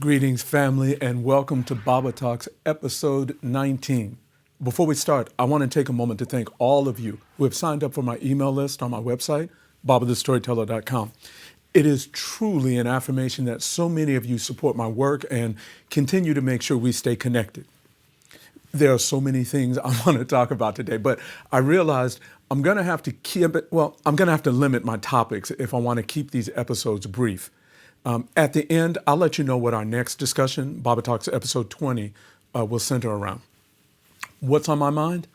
Greetings, family, and welcome to Baba Talks, episode 19. Before we start, I want to take a moment to thank all of you who have signed up for my email list on my website, babathestoryteller.com. It is truly an affirmation that so many of you support my work and continue to make sure we stay connected. There are so many things I want to talk about today, but I realized I'm going to have to I'm going to have to limit my topics if I want to keep these episodes brief. At the end, I'll let you know what our next discussion, Baba Talks episode 20, will center around. What's on my mind?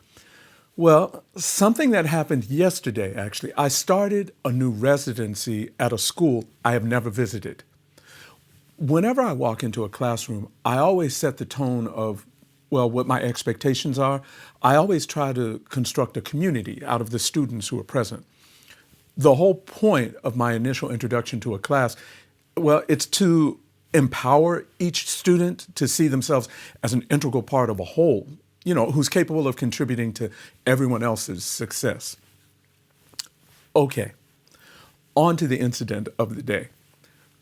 Well, something that happened yesterday, actually. I started a new residency at a school I have never visited. Whenever I walk into a classroom, I always set the tone of, what my expectations are. I always try to construct a community out of the students who are present. The whole point of my initial introduction to a class, it's to empower each student to see themselves as an integral part of a whole, who's capable of contributing to everyone else's success. Okay, on to the incident of the day.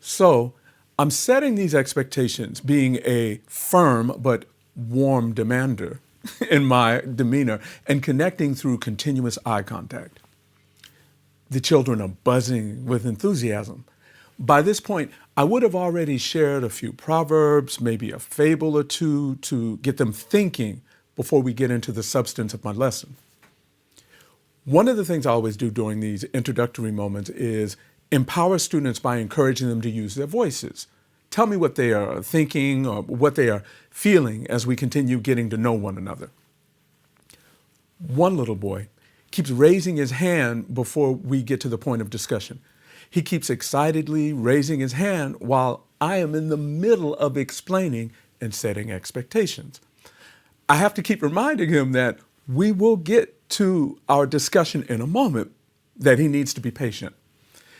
So I'm setting these expectations, being a firm but warm demander in my demeanor and connecting through continuous eye contact. The children are buzzing with enthusiasm. By this point, I would have already shared a few proverbs, maybe a fable or two to get them thinking before we get into the substance of my lesson. One of the things I always do during these introductory moments is empower students by encouraging them to use their voices. Tell me what they are thinking or what they are feeling as we continue getting to know one another. One little boy keeps raising his hand before we get to the point of discussion. He keeps excitedly raising his hand while I am in the middle of explaining and setting expectations. I have to keep reminding him that we will get to our discussion in a moment, that he needs to be patient.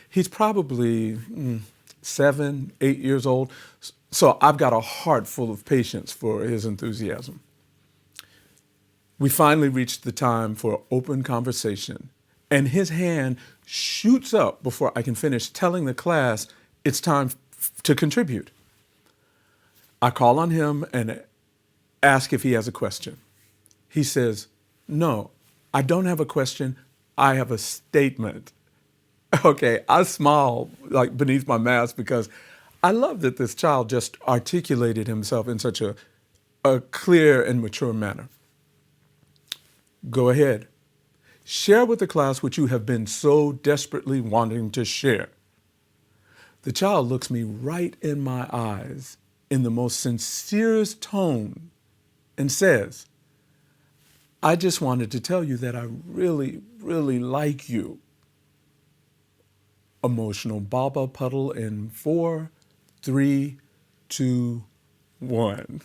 He's probably 7, 8 years old, so I've got a heart full of patience for his enthusiasm. We finally reached the time for open conversation, and his hand shoots up before I can finish telling the class it's time to contribute. I call on him and ask if he has a question. He says, "No, I don't have a question. I have a statement." Okay, I smile like beneath my mask because I love that this child just articulated himself in such a clear and mature manner. Go ahead. Share with the class what you have been so desperately wanting to share. The child looks me right in my eyes in the most sincerest tone and says, "I just wanted to tell you that I really, really like you." Emotional Baba puddle in 4, 3, 2, 1.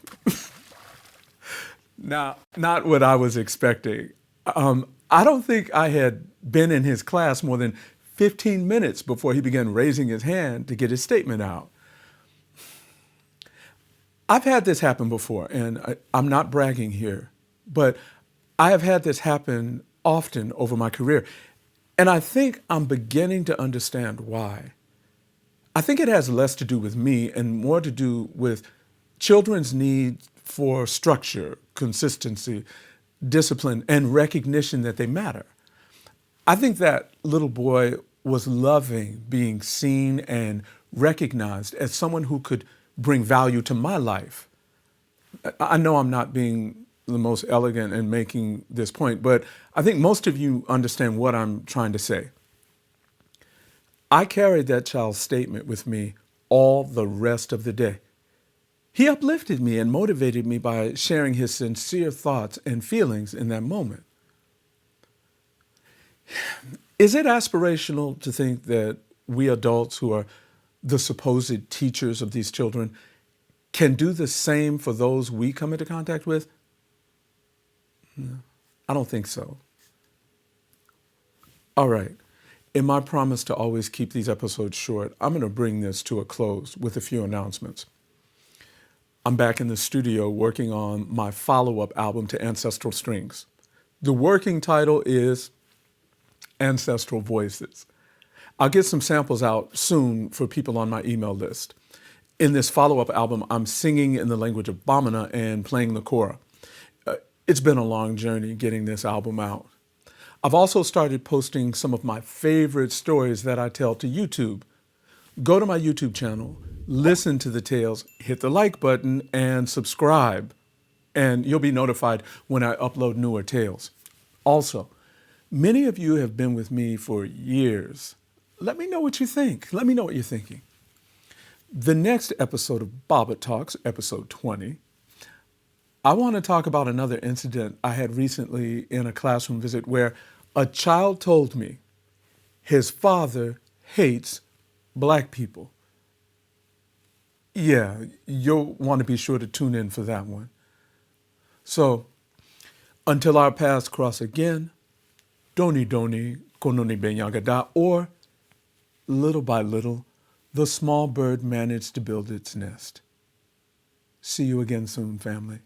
Now, not what I was expecting. I don't think I had been in his class more than 15 minutes before he began raising his hand to get his statement out. I've had this happen before, and I'm not bragging here, but I have had this happen often over my career, and I think I'm beginning to understand why. I think it has less to do with me and more to do with children's need for structure, consistency, discipline, and recognition that they matter. I think that little boy was loving being seen and recognized as someone who could bring value to my life. I know I'm not being the most elegant in making this point, but I think most of you understand what I'm trying to say. I carried that child's statement with me all the rest of the day. He uplifted me and motivated me by sharing his sincere thoughts and feelings in that moment. Is it aspirational to think that we adults who are the supposed teachers of these children can do the same for those we come into contact with? No, I don't think so. All right. In my promise to always keep these episodes short, I'm going to bring this to a close with a few announcements. I'm back in the studio working on my follow-up album to Ancestral Strings. The working title is Ancestral Voices. I'll get some samples out soon for people on my email list. In this follow-up album, I'm singing in the language of Bamana and playing the kora. It's been a long journey getting this album out. I've also started posting some of my favorite stories that I tell to YouTube. Go to my YouTube channel, listen to the tales, hit the like button, and subscribe. And you'll be notified when I upload newer tales. Also, many of you have been with me for years. Let me know what you think. Let me know what you're thinking. The next episode of Baba Talks, episode 20, I want to talk about another incident I had recently in a classroom visit where a child told me his father hates Black people. Yeah, you'll want to be sure to tune in for that one. So, until our paths cross again, doni doni kononi benyagada, or little by little, the small bird managed to build its nest. See you again soon, family.